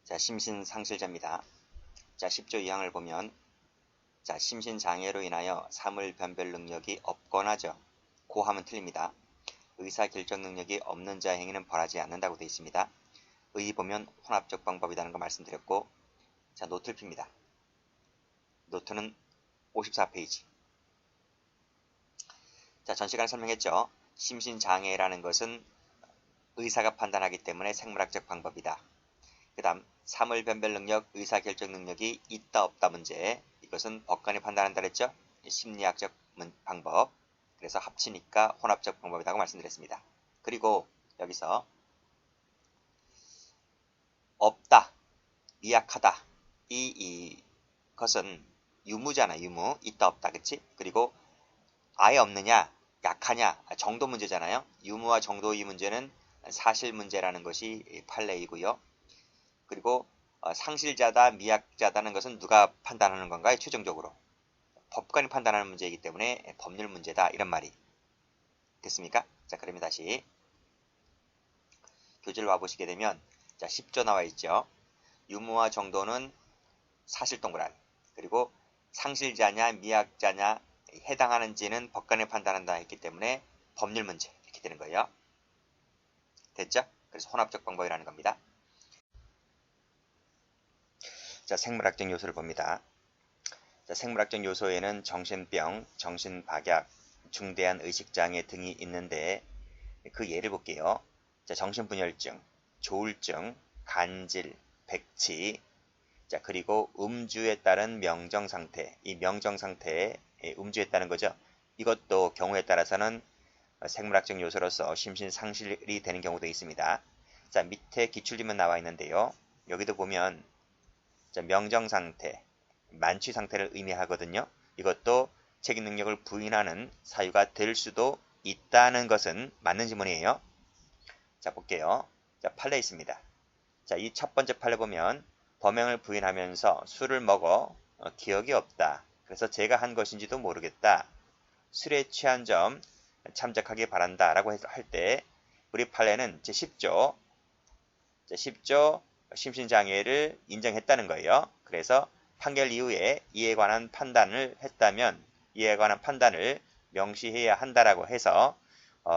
자, 심신상실자입니다. 자, 10조 2항을 보면, 자, 심신장애로 인하여 사물 변별 능력이 없거나죠. 고하면 틀립니다. 의사결정 능력이 없는 자의 행위는 벌하지 않는다고 되어 있습니다. 의 보면 혼합적 방법이라는 거 말씀드렸고, 자, 노트를 핍니다. 노트는 54페이지. 자, 전 시간에 설명했죠. 심신장애라는 것은 의사가 판단하기 때문에 생물학적 방법이다. 그 다음 사물 변별 능력, 의사결정 능력이 있다 없다 문제, 이것은 법관이 판단한다 그랬죠. 심리학적 방법, 그래서 합치니까 혼합적 방법이라고 말씀드렸습니다. 그리고 여기서 없다, 미약하다, 이것은 유무잖아. 유무, 있다 없다, 그치? 그리고 아예 없느냐, 약하냐 정도 문제잖아요. 유무와 정도 이 문제는 사실 문제라는 것이 판례이고요. 그리고 상실자다, 미약자다는 것은 누가 판단하는 건가요? 최종적으로 법관이 판단하는 문제이기 때문에 법률 문제다, 이런 말이 됐습니까? 자, 그러면 다시 교재를 와보시게 되면, 자, 10조 나와 있죠. 유무와 정도는 사실 동그라미, 그리고 상실자냐 미약자냐 해당하는지는 법관이 판단한다 했기 때문에 법률 문제, 이렇게 되는 거예요. 됐죠? 그래서 혼합적 방법이라는 겁니다. 자, 생물학적 요소를 봅니다. 자, 생물학적 요소에는 정신병, 정신박약, 중대한 의식장애 등이 있는데 그 예를 볼게요. 자, 정신분열증, 조울증, 간질, 백치, 자, 그리고 음주에 따른 명정상태, 이 명정상태에 음주에 따른 거죠. 이것도 경우에 따라서는 생물학적 요소로서 심신상실이 되는 경우도 있습니다. 자, 밑에 기출지문 나와 있는데요. 여기도 보면, 자, 명정상태, 만취 상태를 의미하거든요. 이것도 책임 능력을 부인하는 사유가 될 수도 있다는 것은 맞는 지문이에요. 자, 볼게요. 자, 판례 있습니다. 자, 이 첫 번째 판례 보면 범행을 부인하면서 술을 먹어 기억이 없다. 그래서 제가 한 것인지도 모르겠다. 술에 취한 점 참작하기 바란다 라고 할 때 우리 판례는 제10조 10조 심신장애를 인정했다는 거예요. 그래서 판결 이후에 이에 관한 판단을 했다면 이에 관한 판단을 명시해야 한다라고 해서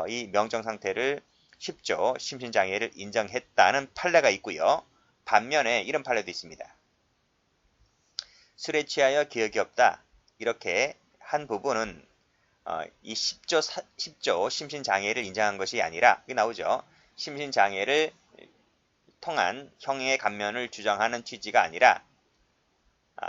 이 명정상태를 10조 심신장애를 인정했다는 판례가 있고요. 반면에 이런 판례도 있습니다. 술에 취하여 기억이 없다. 이렇게 한 부분은 이 10조 심신장애를 인정한 것이 아니라, 이게 나오죠. 심신장애를 통한 형의 감면을 주장하는 취지가 아니라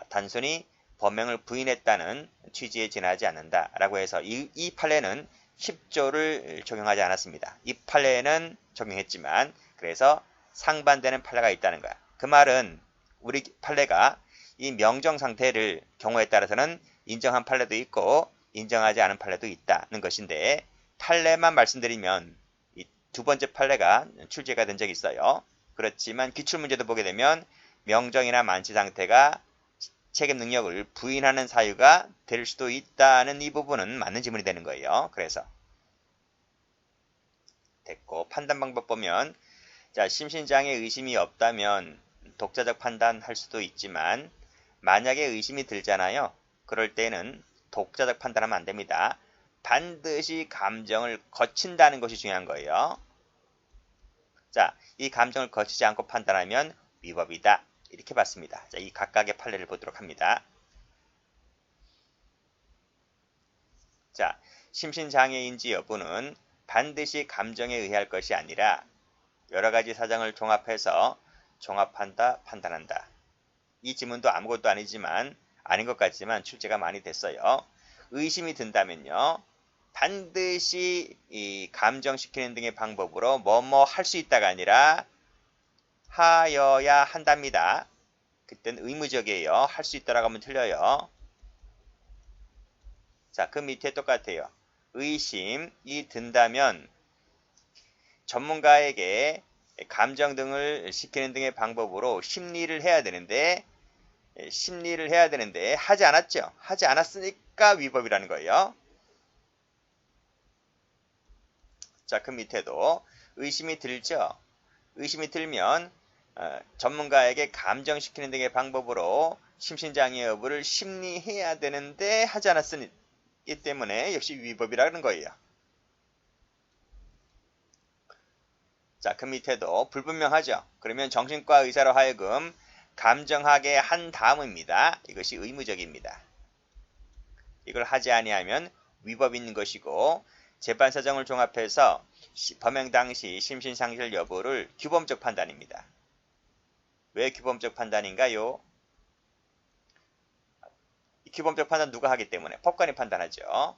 단순히 범행을 부인했다는 취지에 지나지 않는다라고 해서 이 판례는 10조를 적용하지 않았습니다. 이 판례는 적용했지만 그래서 상반되는 판례가 있다는 거야. 그 말은 우리 판례가 이 명정 상태를 경우에 따라서는 인정한 판례도 있고 인정하지 않은 판례도 있다는 것인데, 판례만 말씀드리면 이 두 번째 판례가 출제가 된 적이 있어요. 그렇지만 기출문제도 보게 되면 명정이나 만취 상태가 책임 능력을 부인하는 사유가 될 수도 있다는 이 부분은 맞는 지문이 되는 거예요. 그래서 됐고, 판단 방법 보면, 자, 심신장애 의심이 없다면 독자적 판단할 수도 있지만 만약에 의심이 들잖아요. 그럴 때는 독자적 판단하면 안 됩니다. 반드시 감정을 거친다는 것이 중요한 거예요. 자, 이 감정을 거치지 않고 판단하면 위법이다. 이렇게 봤습니다. 자, 이 각각의 판례를 보도록 합니다. 자, 심신장애인지 여부는 반드시 감정에 의할 것이 아니라 여러 가지 사정을 종합해서 종합한다, 판단한다. 이 지문도 아무것도 아니지만, 아닌 것 같지만 출제가 많이 됐어요. 의심이 든다면요, 반드시 이 감정시키는 등의 방법으로 뭐뭐 할 수 있다가 아니라 하여야 한답니다. 그땐 의무적이에요. 할 수 있다라고 하면 틀려요. 자, 그 밑에 똑같아요. 의심이 든다면 전문가에게 감정 등을 시키는 등의 방법으로 심리를 해야 되는데 하지 않았죠. 하지 않았으니까 위법이라는 거예요. 자, 그 밑에도 의심이 들죠. 의심이 들면 전문가에게 감정시키는 등의 방법으로 심신장애 여부를 심리해야 되는데 하지 않았으니 때문에 역시 위법이라는 거예요. 자, 그 밑에도 불분명하죠. 그러면 정신과 의사로 하여금 감정하게 한 다음입니다. 이것이 의무적입니다. 이걸 하지 아니하면 위법인 것이고 재판 사정을 종합해서 범행 당시 심신상실 여부를 규범적 판단입니다. 왜 규범적 판단인가요? 이 규범적 판단 누가 하기 때문에? 법관이 판단하죠.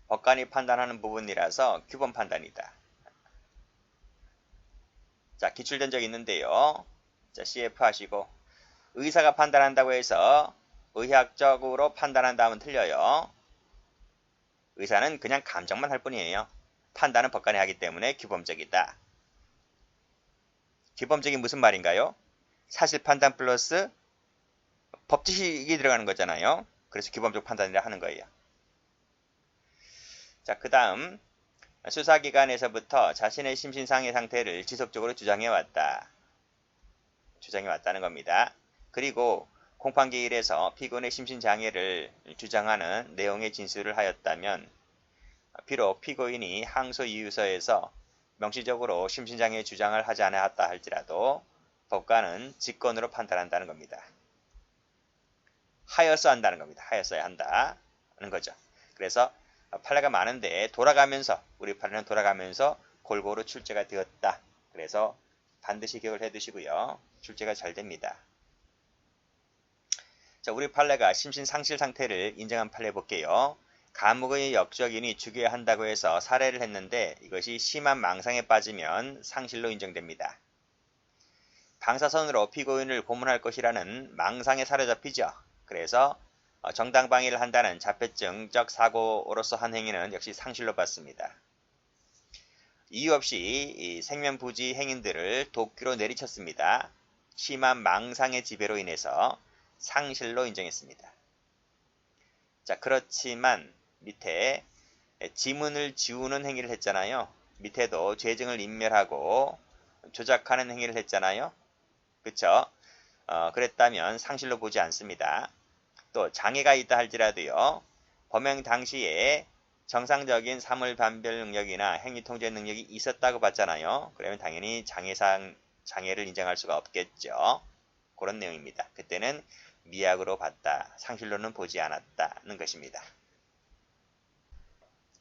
법관이 판단하는 부분이라서 규범 판단이다. 자, 기출전적 있는데요. 자, CF 하시고 의사가 판단한다고 해서 의학적으로 판단한다면 틀려요. 의사는 그냥 감정만 할 뿐이에요. 판단은 법관이 하기 때문에 규범적이다. 규범적이 무슨 말인가요? 사실 판단 플러스 법지식이 들어가는 거잖아요. 그래서 규범적 판단이라 하는 거예요. 자, 그 다음 수사기관에서부터 자신의 심신상해 상태를 지속적으로 주장해왔다. 주장해왔다는 겁니다. 그리고 공판기일에서 피고인의 심신장애를 주장하는 내용의 진술을 하였다면 비록 피고인이 항소 이유서에서 명시적으로 심신장애 주장을 하지 않았다 할지라도 법관은 직권으로 판단한다는 겁니다. 하여서 한다는 겁니다. 하여서야 한다는 거죠. 그래서 판례가 많은데 돌아가면서 우리 판례는 돌아가면서 골고루 출제가 되었다. 그래서 반드시 기억을 해두시고요. 출제가 잘 됩니다. 자, 우리 판례가 심신상실 상태를 인정한 판례 볼게요. 감옥의 역적인이 죽여야 한다고 해서 살해를 했는데 이것이 심한 망상에 빠지면 상실로 인정됩니다. 방사선으로 피고인을 고문할 것이라는 망상에 사로잡히죠. 그래서 정당방위를 한다는 자폐증적 사고로서 한 행위는 역시 상실로 받습니다. 이유 없이 생면부지 행인들을 도끼로 내리쳤습니다. 심한 망상의 지배로 인해서 상실로 인정했습니다. 자, 그렇지만 밑에 지문을 지우는 행위를 했잖아요. 밑에도 죄증을 인멸하고 조작하는 행위를 했잖아요. 그쵸? 그랬다면 상실로 보지 않습니다. 또 장애가 있다 할지라도요. 범행 당시에 정상적인 사물 판별 능력이나 행위 통제 능력이 있었다고 봤잖아요. 그러면 당연히 장애를 인정할 수가 없겠죠. 그런 내용입니다. 그때는 미약으로 봤다. 상실로는 보지 않았다는 것입니다.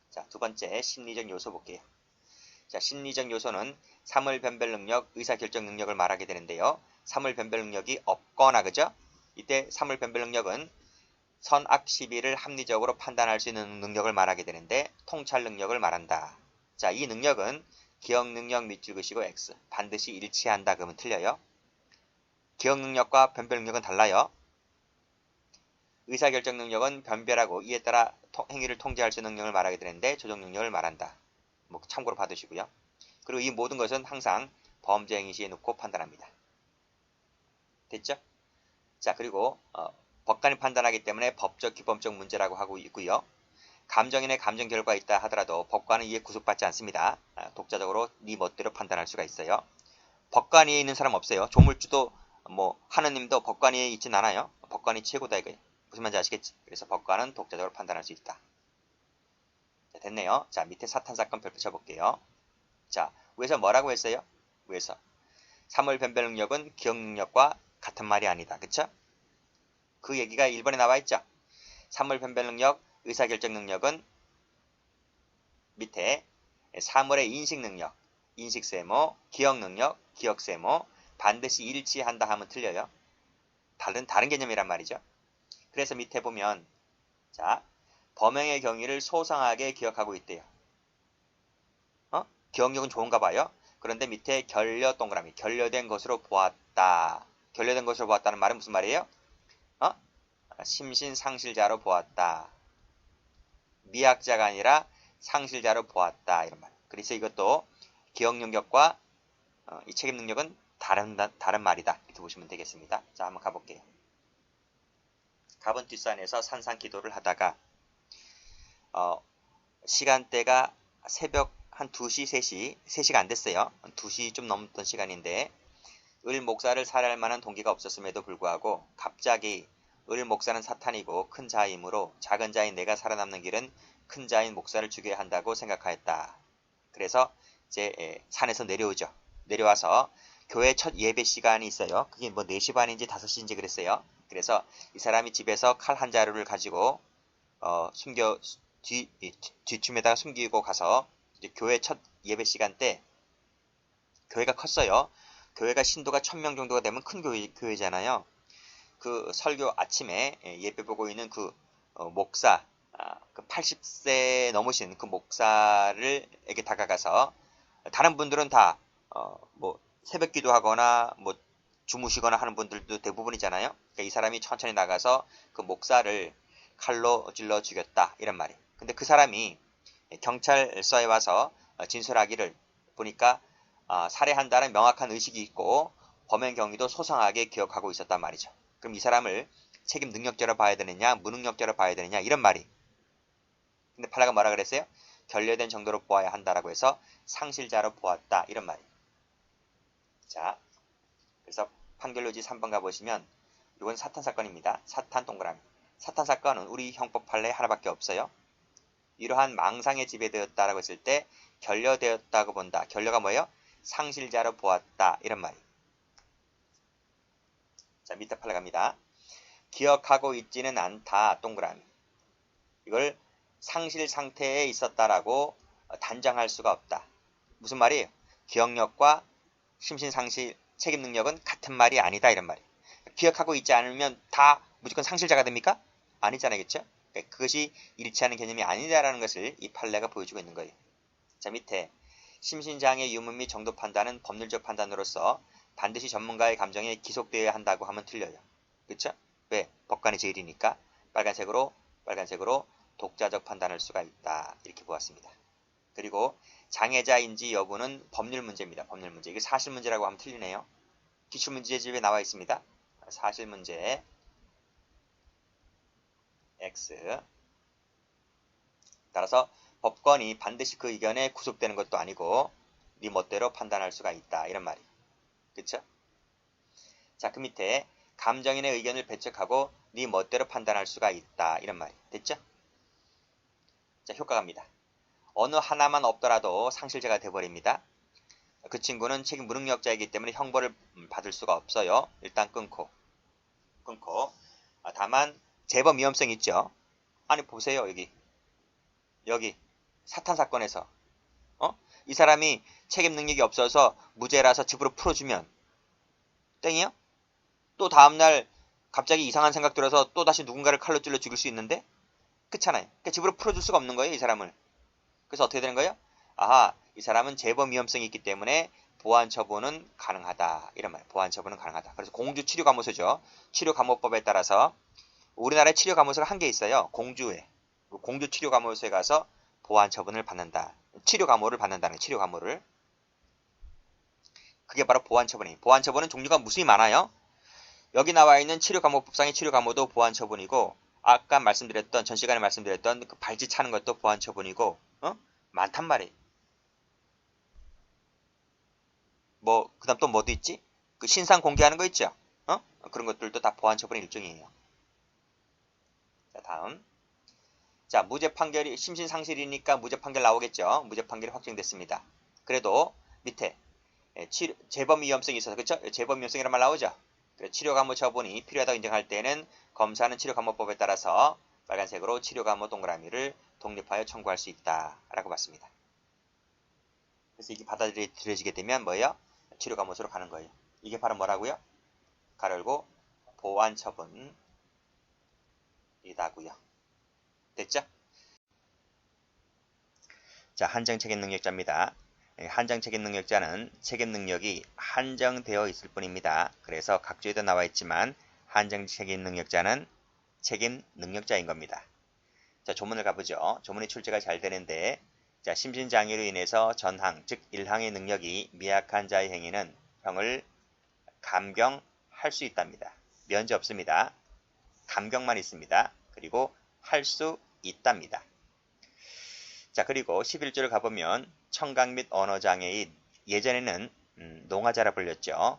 자, 두 번째 심리적 요소 볼게요. 자, 심리적 요소는 사물 변별 능력, 의사결정 능력을 말하게 되는데요. 사물 변별 능력이 없거나 그죠? 이때 사물 변별 능력은 선악 시비를 합리적으로 판단할 수 있는 능력을 말하게 되는데 통찰 능력을 말한다. 자, 이 능력은 기억 능력 밑줄 그시고 X 반드시 일치한다 그러면 틀려요. 기억 능력과 변별 능력은 달라요. 의사결정 능력은 변별하고 이에 따라 행위를 통제할 수 있는 능력을 말하게 되는데 조정 능력을 말한다. 뭐 참고로 받으시고요. 그리고 이 모든 것은 항상 범죄 행위 시에 놓고 판단합니다. 됐죠? 자, 그리고 법관이 판단하기 때문에 법적 규범적 문제라고 하고 있고요. 감정인의 감정 결과가 있다 하더라도 법관은 이에 구속받지 않습니다. 독자적으로 네 멋대로 판단할 수가 있어요. 법관 위에 있는 사람 없어요. 조물주도 뭐 하느님도 법관 위에 있진 않아요. 법관이 최고다 이거예요. 무슨 말인지 아시겠지? 그래서 법관은 독자적으로 판단할 수 있다. 자, 됐네요. 자, 밑에 사탄 사건 별표 쳐볼게요. 자, 위에서 뭐라고 했어요? 위에서 사물 변별 능력은 기억 능력과 같은 말이 아니다. 그쵸? 그 얘기가 1번에 나와 있죠. 사물 변별 능력, 의사결정 능력은 밑에 사물의 인식 능력, 인식세모, 기억 능력, 기억세모 반드시 일치한다 하면 틀려요. 다른 개념이란 말이죠. 그래서 밑에 보면 자, 범행의 경위를 소상하게 기억하고 있대요. 기억력은 좋은가 봐요. 그런데 밑에 결려 동그라미, 결려된 것으로 보았다. 결려된 것으로 보았다는 말은 무슨 말이에요? 심신상실자로 보았다. 미약자가 아니라 상실자로 보았다. 이런 말. 그래서 이것도 기억 능력과 이 책임 능력은 다른 말이다. 이렇게 보시면 되겠습니다. 자, 한번 가볼게요. 갑은 뒷산에서 산상 기도를 하다가 시간대가 새벽 한 2시, 3시가 안 됐어요. 2시 좀 넘었던 시간인데 을 목사를 살해할 만한 동기가 없었음에도 불구하고 갑자기 을 목사는 사탄이고 큰 자이므로 작은 자인 내가 살아남는 길은 큰 자인 목사를 죽여야 한다고 생각하였다. 그래서 이제 산에서 내려오죠. 내려와서 교회 첫 예배 시간이 있어요. 그게 뭐 4시 반인지 5시인지 그랬어요. 그래서 이 사람이 집에서 칼 한 자루를 가지고 뒷춤에다가 숨기고 가서 이제 교회 첫 예배 시간 때 교회가 컸어요. 교회가 신도가 1000명 정도가 되면 큰 교회잖아요. 그 설교 아침에 예배 보고 있는 그 목사, 그 80세 넘으신 그 목사를에게 다가가서 다른 분들은 다 뭐 새벽 기도하거나 뭐 주무시거나 하는 분들도 대부분이잖아요. 그러니까 이 사람이 천천히 나가서 그 목사를 칼로 찔러 죽였다 이런 말이. 근데 그 사람이 경찰서에 와서 진술하기를 보니까 살해한다는 명확한 의식이 있고 범행 경위도 소상하게 기억하고 있었단 말이죠. 그럼 이 사람을 책임 능력자로 봐야 되느냐 무능력자로 봐야 되느냐 이런 말이. 근데 팔라가 뭐라 그랬어요? 결례된 정도로 보아야 한다라고 해서 상실자로 보았다 이런 말이. 자, 그래서 판결로지 3번 가보시면 이건 사탄 사건입니다. 사탄 동그라미. 사탄 사건은 우리 형법 판례에 하나밖에 없어요. 이러한 망상에 지배되었다라고 했을 때 결려되었다고 본다. 결려가 뭐예요? 상실자로 보았다 이런 말이. 자, 밑에 팔라 갑니다. 기억하고 있지는 않다 동그라미. 이걸 상실 상태에 있었다라고 단정할 수가 없다. 무슨 말이에요? 기억력과 심신상실 책임 능력은 같은 말이 아니다 이런 말이에요. 기억하고 있지 않으면 다 무조건 상실자가 됩니까? 아니잖아요. 그렇죠? 그것이 일치하는 개념이 아니다라는 것을 이 판례가 보여주고 있는 거예요. 자, 밑에 심신장애 유무 및 정도 판단은 법률적 판단으로서 반드시 전문가의 감정에 기속되어야 한다고 하면 틀려요. 그렇죠? 왜? 법관이 제일이니까 빨간색으로 독자적 판단할 수가 있다. 이렇게 보았습니다. 그리고 장애자인지 여부는 법률 문제입니다. 법률 문제. 이게 사실 문제라고 하면 틀리네요. 기출문제집에 나와 있습니다. 사실 문제 X. 따라서 법관이 반드시 그 의견에 구속되는 것도 아니고 네 멋대로 판단할 수가 있다. 이런 말이. 그쵸? 자, 그 밑에 감정인의 의견을 배척하고 네 멋대로 판단할 수가 있다. 이런 말이. 됐죠? 자, 효과 갑니다. 어느 하나만 없더라도 상실자가 돼버립니다. 그 친구는 책임 무능력자이기 때문에 형벌을 받을 수가 없어요. 일단 끊고. 다만 재범 위험성이 있죠. 아니 보세요. 여기 사탄 사건에서 이 사람이 책임 능력이 없어서 무죄라서 집으로 풀어주면 땡이요? 또 다음날 갑자기 이상한 생각 들어서 또다시 누군가를 칼로 찔러 죽일 수 있는데 그렇잖아요. 그러니까 집으로 풀어줄 수가 없는 거예요. 이 사람을. 그래서 어떻게 되는 거예요? 아하, 이 사람은 재범 위험성이 있기 때문에 보안 처분은 가능하다. 이런 말. 보안 처분은 가능하다. 그래서 공주 치료감호소죠. 치료감호법에 따라서 우리나라에 치료감호소가 한 개 있어요. 공주에. 공주 치료감호소에 가서 보안 처분을 받는다. 치료감호를 받는다는 치료감호를. 그게 바로 보안 처분이에요. 보안 처분은 종류가 무수히 많아요. 여기 나와 있는 치료감호법상의 치료감호도 보안 처분이고 아까 말씀드렸던 전 시간에 말씀드렸던 그 발찌 차는 것도 보안 처분이고 많단 말이에요. 뭐 그다음 또 뭐도 있지? 그 신상 공개하는 거 있죠? 그런 것들도 다 보안 처분의 일종이에요. 자, 다음. 자, 무죄 판결이 심신상실이니까 무죄 판결 나오겠죠. 무죄 판결이 확정됐습니다. 그래도 밑에 재범 위험성이 있어서 그렇죠? 재범 위험성이란 말 나오죠. 치료감호 처분이 필요하다고 인정할 때는 검사는 치료감호법에 따라서 빨간색으로 치료감호 동그라미를 독립하여 청구할 수 있다라고 봤습니다. 그래서 이게 받아들여지게 되면 뭐예요? 치료감호소로 가는 거예요. 이게 바로 뭐라고요? 가로 열고 보안 처분이다고요. 됐죠? 자, 한정 책임 능력자입니다. 한정 책임 능력자는 책임 능력이 한정되어 있을 뿐입니다. 그래서 각조에도 나와 있지만 한정 책임 능력자는 책임 능력자인 겁니다. 자, 조문을 가보죠. 조문이 출제가 잘 되는데 자, 심신장애로 인해서 전항, 즉 1항의 능력이 미약한 자의 행위는 형을 감경할 수 있답니다. 면제 없습니다. 감경만 있습니다. 그리고 할 수 있답니다. 자, 그리고 11조를 가보면 청각 및 언어장애인, 예전에는 농아자라 불렸죠.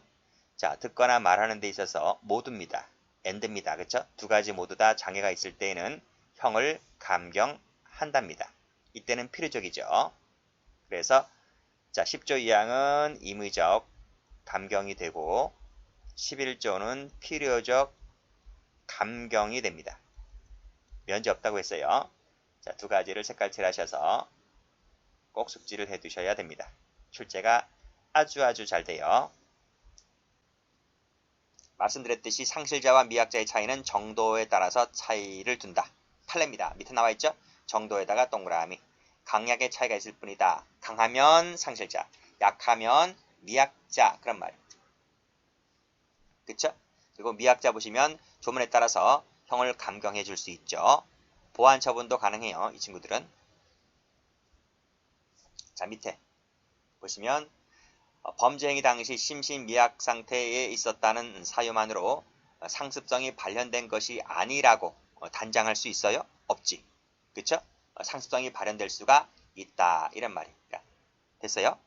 자, 듣거나 말하는 데 있어서 모두입니다. and입니다. 그쵸? 두 가지 모두 다 장애가 있을 때에는 형을 감경한답니다. 이때는 필요적이죠. 그래서 자, 10조 이항은 임의적 감경이 되고 11조는 필요적 감경이 됩니다. 면제 없다고 했어요. 자, 두 가지를 색깔 칠하셔서 꼭 숙지를 해 두셔야 됩니다. 출제가 아주 잘 돼요. 말씀드렸듯이 상실자와 미약자의 차이는 정도에 따라서 차이를 둔다. 판례입니다. 밑에 나와 있죠? 정도에다가 동그라미. 강약의 차이가 있을 뿐이다. 강하면 상실자, 약하면 미약자, 그런 말입니다. 그쵸? 그리고 미약자 보시면 조문에 따라서 형을 감경해 줄 수 있죠. 보완 처분도 가능해요. 이 친구들은. 자, 밑에 보시면 범죄 행위 당시 심신미약 상태에 있었다는 사유만으로 상습성이 발현된 것이 아니라고 단정할 수 있어요? 없지. 그쵸? 상습성이 발현될 수가 있다. 이런 말입니다. 됐어요?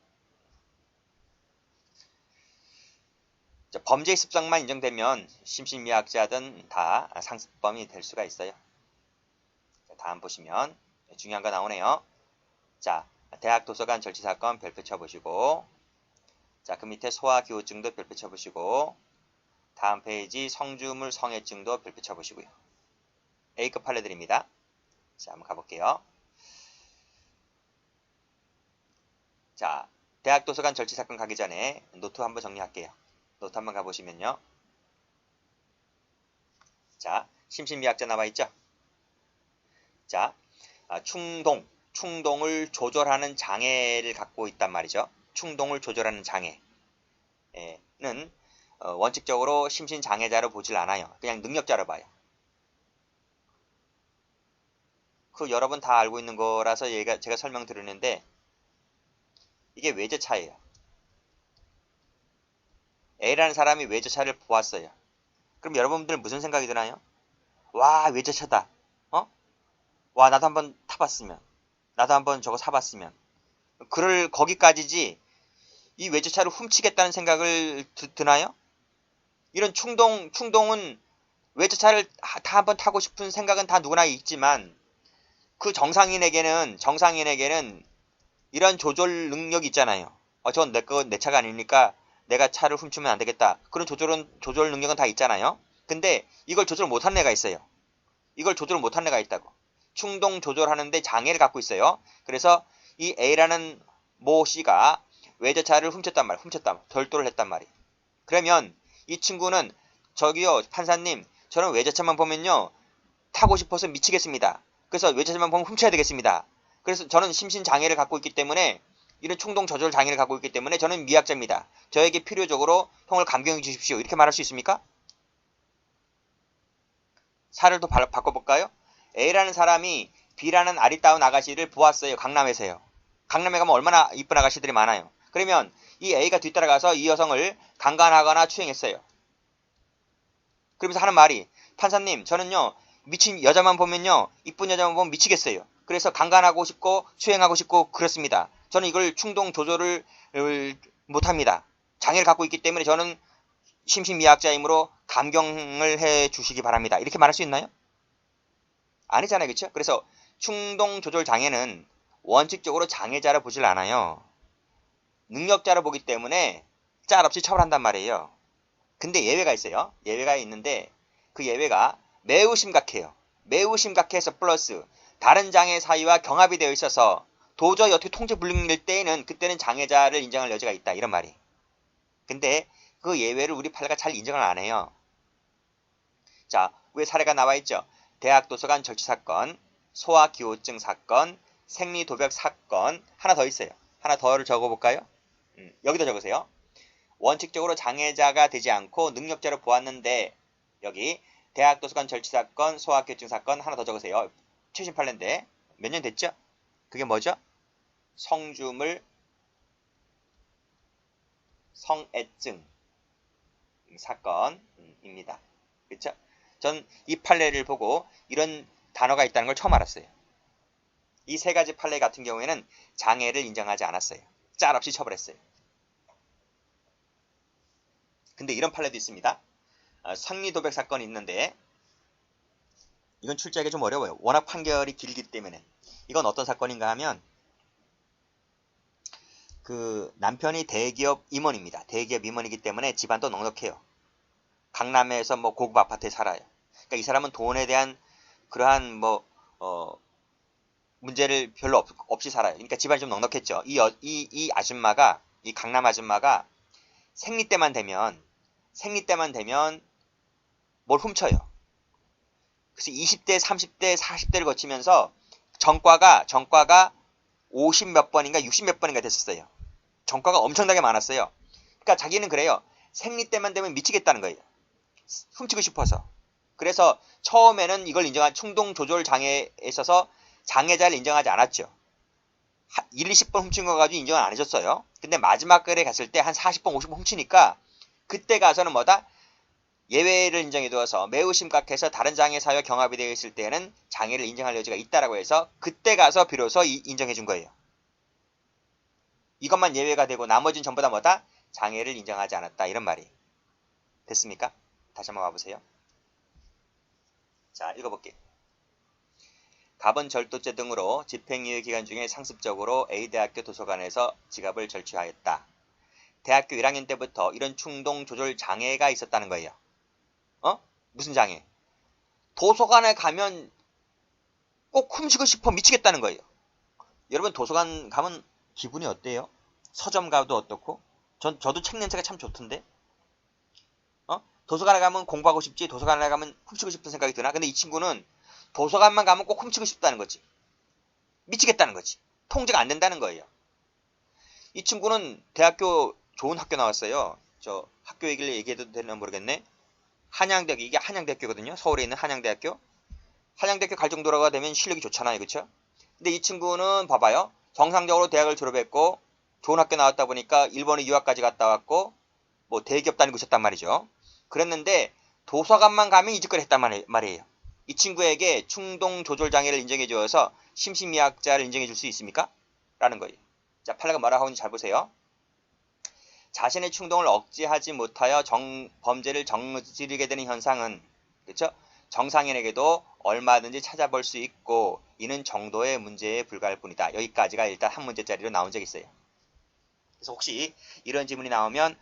자, 범죄의 습성만 인정되면 심신미약자든 다 상습범이 될 수가 있어요. 자, 다음 보시면 중요한 거 나오네요. 자, 대학 도서관 절취 사건 별표 쳐보시고, 자, 그 밑에 소아기호증도 별표 쳐보시고, 다음 페이지 성주물 성애증도 별표 쳐보시고요. A급 판례들입니다. 자, 한번 가볼게요. 자, 대학 도서관 절취 사건 가기 전에 노트 한번 정리할게요. 노트 한번 가보시면요. 자, 심신미약자 나와 있죠? 자, 충동을 조절하는 장애를 갖고 있단 말이죠. 충동을 조절하는 장애는 원칙적으로 심신장애자로 보질 않아요. 그냥 능력자로 봐요. 그 여러분 다 알고 있는 거라서 제가 설명드리는데 이게 외제차예요. A라는 사람이 외제차를 보았어요. 그럼 여러분들 무슨 생각이 드나요? 와, 외제차다. 와, 나도 한번 타봤으면. 나도 한번 저거 사봤으면. 거기까지지 이 외제차를 훔치겠다는 생각을 드나요? 이런 충동은 외제차를 다 한번 타고 싶은 생각은 다 누구나 있지만 그 정상인에게는 이런 조절 능력이 있잖아요. 저건 내 차가 아니니까 내가 차를 훔치면 안 되겠다. 그런 조절 능력은 다 있잖아요. 근데 이걸 조절 못한 애가 있어요. 이걸 조절 못한 애가 있다고. 충동 조절하는데 장애를 갖고 있어요. 그래서 이 A라는 모 C가 외제차를 절도를 했단 말이에요. 그러면 이 친구는 저기요 판사님, 저는 외제차만 보면요 타고 싶어서 미치겠습니다. 그래서 외제차만 보면 훔쳐야 되겠습니다. 그래서 저는 심신장애를 갖고 있기 때문에 이런 충동 조절 장애를 갖고 있기 때문에 저는 미약자입니다. 저에게 필요적으로 형을 감경해 주십시오. 이렇게 말할 수 있습니까? 사례를 또 바꿔볼까요? A라는 사람이 B라는 아리따운 아가씨를 보았어요. 강남에서요. 강남에 가면 얼마나 이쁜 아가씨들이 많아요. 그러면 이 A가 뒤따라가서 이 여성을 강간하거나 추행했어요. 그러면서 하는 말이, 판사님, 저는요 미친 여자만 보면요 이쁜 여자만 보면 미치겠어요. 그래서 강간하고 싶고 추행하고 싶고 그렇습니다. 저는 이걸 충동 조절을 못합니다. 장애를 갖고 있기 때문에 저는 심신미약자이므로 감경을 해 주시기 바랍니다. 이렇게 말할 수 있나요? 아니잖아요. 그렇죠? 그래서 충동 조절 장애는 원칙적으로 장애자로 보질 않아요. 능력자로 보기 때문에 짤없이 처벌한단 말이에요. 근데 예외가 있어요. 예외가 있는데 그 예외가 매우 심각해요. 매우 심각해서 플러스 다른 장애 사유와 경합이 되어 있어서 도저히 어떻게 통제 불능일 때에는 그때는 장애자를 인정할 여지가 있다. 이런 말이. 근데 그 예외를 우리 판례가 잘 인정을 안 해요. 자, 위에 사례가 나와 있죠. 대학 도서관 절취 사건, 소아기호증 사건, 생리도벽 사건, 하나 더 있어요. 하나 더를 적어볼까요? 여기다 적으세요. 원칙적으로 장애자가 되지 않고 능력자로 보았는데 여기 대학 도서관 절취 사건, 소아기호증 사건 하나 더 적으세요. 최신 판례인데 몇 년 됐죠? 그게 뭐죠? 성주물 성애증 사건입니다. 그렇죠? 전 이 판례를 보고 이런 단어가 있다는 걸 처음 알았어요. 이 세 가지 판례 같은 경우에는 장애를 인정하지 않았어요. 짤 없이 처벌했어요. 근데 이런 판례도 있습니다. 상리도백 사건이 있는데 이건 출제하기 좀 어려워요. 워낙 판결이 길기 때문에. 이건 어떤 사건인가 하면 그 남편이 대기업 임원입니다. 대기업 임원이기 때문에 집안도 넉넉해요. 강남에서 뭐 고급 아파트에 살아요. 그러니까 이 사람은 돈에 대한 그러한 뭐 문제를 별로 없이 살아요. 그러니까 집안이 좀 넉넉했죠. 이 아줌마가, 이 강남 아줌마가 생리 때만 되면 뭘 훔쳐요. 그래서 20대, 30대, 40대를 거치면서 전과가 50 몇 번인가 60 몇 번인가 됐었어요. 전과가 엄청나게 많았어요. 그러니까 자기는 그래요. 생리 때만 되면 미치겠다는 거예요. 훔치고 싶어서. 그래서 처음에는 이걸 인정한 충동 조절 장애에 있어서 장애자를 인정하지 않았죠. 1, 20번 훔친 거 가지고 인정을 안 해줬어요. 근데 마지막 글에 갔을 때 한 40번, 50번 훔치니까 그때 가서는 뭐다? 예외를 인정해 두어서 매우 심각해서 다른 장애 사유와 경합이 되어 있을 때에는 장애를 인정할 여지가 있다라고 해서 그때 가서 비로소 인정해 준 거예요. 이것만 예외가 되고 나머지는 전부 다 뭐다? 장애를 인정하지 않았다. 이런 말이. 됐습니까? 다시 한번 와보세요. 자, 읽어볼게요. 갑은 절도죄 등으로 집행유예 기간 중에 상습적으로 A대학교 도서관에서 지갑을 절취하였다. 대학교 1학년 때부터 이런 충동 조절 장애가 있었다는 거예요. 무슨 장애? 도서관에 가면 꼭 훔치고 싶어 미치겠다는 거예요. 여러분 도서관 가면 기분이 어때요? 서점 가도 어떻고? 저도 책 냄새가 참 좋던데? 도서관에 가면 공부하고 싶지 도서관에 가면 훔치고 싶은 생각이 드나? 근데 이 친구는 도서관만 가면 꼭 훔치고 싶다는 거지. 미치겠다는 거지. 통제가 안 된다는 거예요. 이 친구는 대학교 좋은 학교 나왔어요. 저 학교 얘기를 얘기해도 되나 모르겠네. 한양대학교, 이게 한양대학교거든요. 서울에 있는 한양대학교. 한양대학교 갈 정도라고 되면 실력이 좋잖아요. 그쵸? 근데 이 친구는 봐봐요. 정상적으로 대학을 졸업했고 좋은 학교 나왔다 보니까 일본에 유학까지 갔다 왔고 뭐 대기업 다니고 있었단 말이죠. 그랬는데 도서관만 가면 이 짓거리 했단 말이에요. 이 친구에게 충동 조절 장애를 인정해 주어서 심신미약자를 인정해 줄 수 있습니까? 라는 거예요. 자, 판례가 뭐라고 하는지 잘 보세요. 자신의 충동을 억제하지 못하여 범죄를 저지르게 되는 현상은 그렇죠? 정상인에게도 얼마든지 찾아볼 수 있고 이는 정도의 문제에 불과할 뿐이다. 여기까지가 일단 한 문제짜리로 나온 적이 있어요. 그래서 혹시 이런 질문이 나오면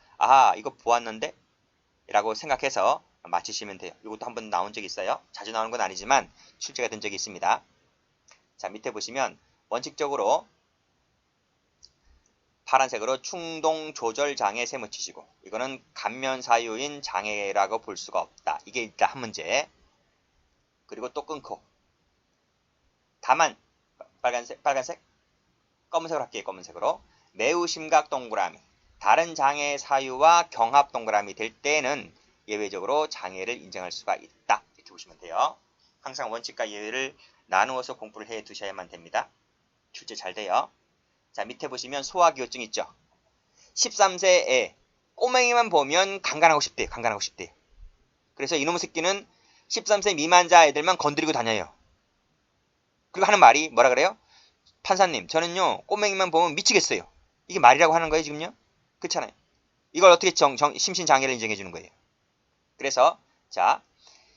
이거 보았는데? 라고 생각해서 맞히시면 돼요. 이것도 한번 나온 적이 있어요. 자주 나오는 건 아니지만 출제가 된 적이 있습니다. 자, 밑에 보시면 원칙적으로 파란색으로 충동 조절 장애 세무치시고 이거는 감면 사유인 장애라고 볼 수가 없다. 이게 일단 한 문제. 그리고 또 끊고 다만 빨간색 검은색으로 할게요. 검은색으로 매우 심각 동그라미 다른 장애 사유와 경합 동그라미 될 때는 예외적으로 장애를 인정할 수가 있다. 이렇게 보시면 돼요. 항상 원칙과 예외를 나누어서 공부를 해 두셔야만 됩니다. 출제 잘 돼요. 자, 밑에 보시면 소화기호증 있죠. 13세에 꼬맹이만 보면 강간하고 싶대요. 강간하고 싶대요. 그래서 이놈의 새끼는 13세 미만자 애들만 건드리고 다녀요. 그리고 하는 말이 뭐라 그래요? 판사님, 저는요 꼬맹이만 보면 미치겠어요. 이게 말이라고 하는 거예요 지금요? 그렇잖아요. 이걸 어떻게 심신장애를 인정해 주는 거예요. 그래서 자,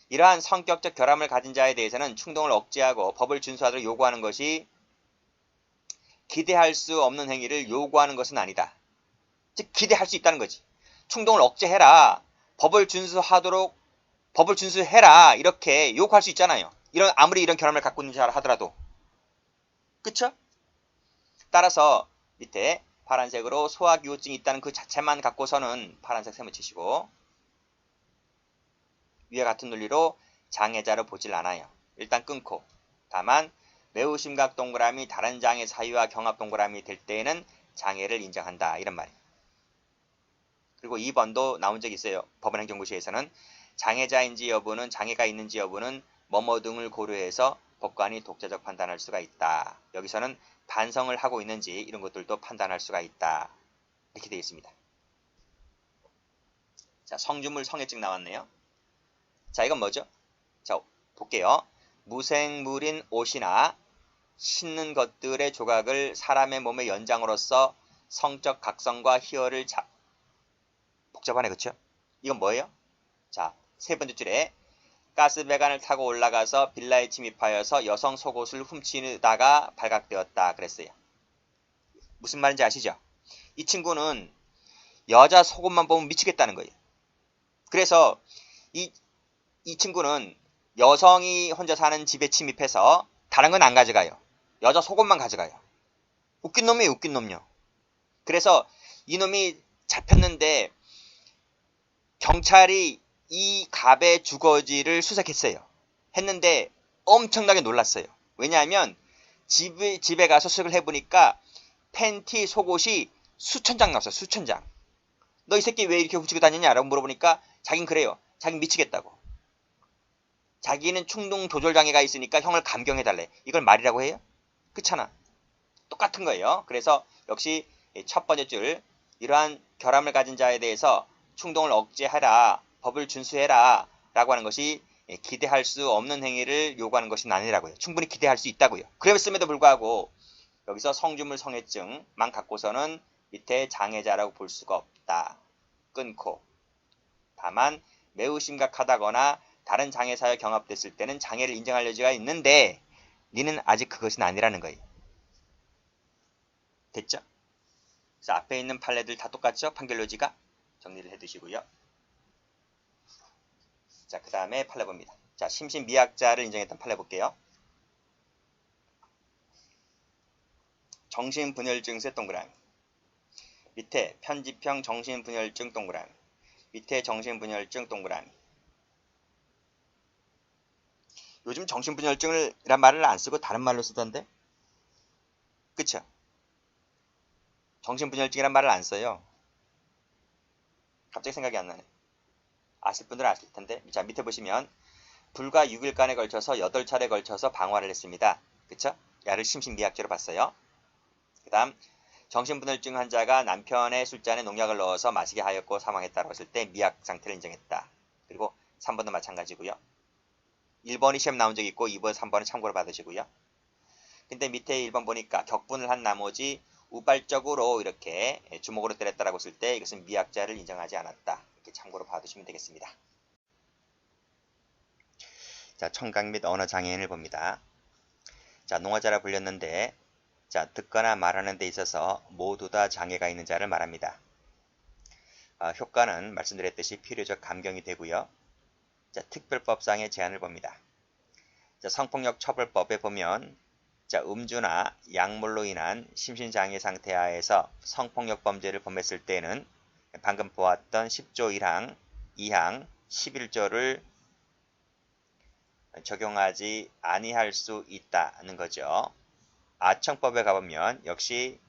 이러한 성격적 결함을 가진 자에 대해서는 충동을 억제하고 법을 준수하도록 요구하는 것이 기대할 수 없는 행위를 요구하는 것은 아니다. 즉 기대할 수 있다는 거지. 충동을 억제해라. 법을 준수해라. 이렇게 요구할 수 있잖아요. 아무리 이런 결함을 갖고 있는 자 하더라도. 그쵸? 따라서 밑에 파란색으로 소화기호증이 있다는 그 자체만 갖고서는 파란색 세모 치시고 위와 같은 논리로 장애자로 보질 않아요. 일단 끊고 다만 매우 심각 동그라미 다른 장애 사유와 경합 동그라미 될 때에는 장애를 인정한다. 이런 말이에요. 그리고 2번도 나온 적이 있어요. 법원행정부시에서는 장애자인지 여부는 장애가 있는지 여부는 뭐뭐 등을 고려해서 법관이 독자적 판단할 수가 있다. 여기서는 반성을 하고 있는지 이런 것들도 판단할 수가 있다. 이렇게 되어 있습니다. 자, 성주물 성애증 나왔네요. 자, 이건 뭐죠? 자, 볼게요. 무생물인 옷이나 씻는 것들의 조각을 사람의 몸의 연장으로서 성적 각성과 희열을 복잡하네, 그쵸? 이건 뭐예요? 자, 세 번째 줄에 가스배관을 타고 올라가서 빌라에 침입하여서 여성 속옷을 훔치다가 발각되었다 그랬어요. 무슨 말인지 아시죠? 이 친구는 여자 속옷만 보면 미치겠다는 거예요. 그래서 이 친구는 여성이 혼자 사는 집에 침입해서 다른 건 안 가져가요. 여자 속옷만 가져가요. 웃긴 놈이에요, 웃긴 놈요. 그래서 이놈이 잡혔는데 경찰이 이 갑의 주거지를 수색했어요. 했는데 엄청나게 놀랐어요. 왜냐하면 집에 가서 수색을 해보니까 팬티 속옷이 수천 장 나왔어요. 수천 장. 너 이 새끼 왜 이렇게 훔치고 다니냐라고 물어보니까 자긴 그래요. 자긴 미치겠다고. 자기는 충동 조절 장애가 있으니까 형을 감경해달래. 이걸 말이라고 해요? 그렇잖아. 똑같은 거예요. 그래서 역시 첫 번째 줄, 이러한 결함을 가진 자에 대해서 충동을 억제하라, 법을 준수해라 라고 하는 것이 기대할 수 없는 행위를 요구하는 것은 아니라고요. 충분히 기대할 수 있다고요. 그랬음에도 불구하고 여기서 성주물 성애증만 갖고서는 밑에 장애자라고 볼 수가 없다. 끊고. 다만 매우 심각하다거나 다른 장애 사유가 경합됐을 때는 장애를 인정할 여지가 있는데 니는 아직 그것은 아니라는 거예요. 됐죠? 그래서 앞에 있는 판례들 다 똑같죠? 판결 요지가? 정리를 해두시고요. 자, 그 다음에 판례 봅니다. 자, 심신미약자를 인정했던 판례 볼게요. 정신분열증세 동그라미. 밑에 편집형 정신분열증 동그라미. 밑에 정신분열증 동그라미. 요즘 정신분열증이란 말을 안 쓰고 다른 말로 쓰던데? 그쵸? 정신분열증이란 말을 안 써요. 갑자기 생각이 안 나네. 아실 분들은 아실 텐데. 자, 밑에 보시면 불과 6일간에 걸쳐서 8차례 걸쳐서 방화를 했습니다. 그쵸? 야를 심신미약죄로 봤어요. 그 다음 정신분열증 환자가 남편의 술잔에 농약을 넣어서 마시게 하였고 사망했다고 했을 때 미약 상태를 인정했다. 그리고 3번도 마찬가지고요. 1번이 시험 나온 적이 있고 2번, 3번은 참고로 받으시고요. 근데 밑에 1번 보니까 격분을 한 나머지 우발적으로 이렇게 주먹으로 때렸다라고 했을 때 이것은 미약자를 인정하지 않았다. 이렇게 참고로 봐두시면 되겠습니다. 자, 청각 및 언어 장애인을 봅니다. 자, 농화자라 불렸는데 자, 듣거나 말하는 데 있어서 모두 다 장애가 있는 자를 말합니다. 효과는 말씀드렸듯이 필요적 감경이 되고요. 자, 특별법상의 제한을 봅니다. 자, 성폭력 처벌법에 보면 자, 음주나 약물로 인한 심신장애 상태 하에서 성폭력 범죄를 범했을 때는 방금 보았던 10조 1항, 2항, 11조를 적용하지 아니할 수 있다는 거죠. 아청법에 가보면 역시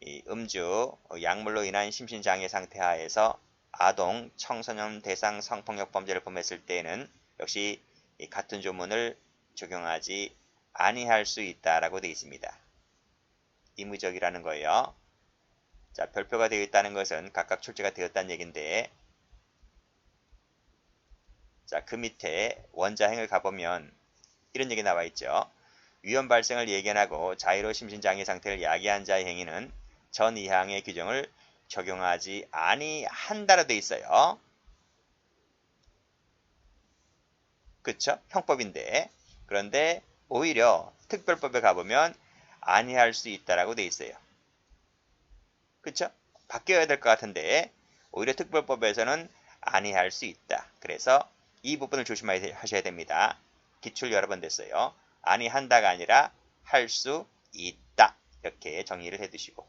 이 음주, 약물로 인한 심신장애 상태 하에서 아동, 청소년 대상 성폭력 범죄를 범했을 때에는 역시 같은 조문을 적용하지 아니할 수 있다라고 되어 있습니다. 의무적이라는 거예요. 자, 별표가 되어 있다는 것은 각각 출제가 되었다는 얘기인데 자, 그 밑에 원자행을 가보면 이런 얘기 나와 있죠. 위험 발생을 예견하고 자의로 심신장애 상태를 야기한 자의 행위는 전 2항의 규정을 적용하지 아니한다로 되어 있어요. 그쵸? 형법인데. 그런데 오히려 특별법에 가보면 아니할 수 있다라고 되어 있어요. 그쵸? 바뀌어야 될 것 같은데 오히려 특별법에서는 아니할 수 있다. 그래서 이 부분을 조심하셔야 됩니다. 기출 여러 번 됐어요. 아니한다가 아니라 할 수 있다. 이렇게 정리를 해두시고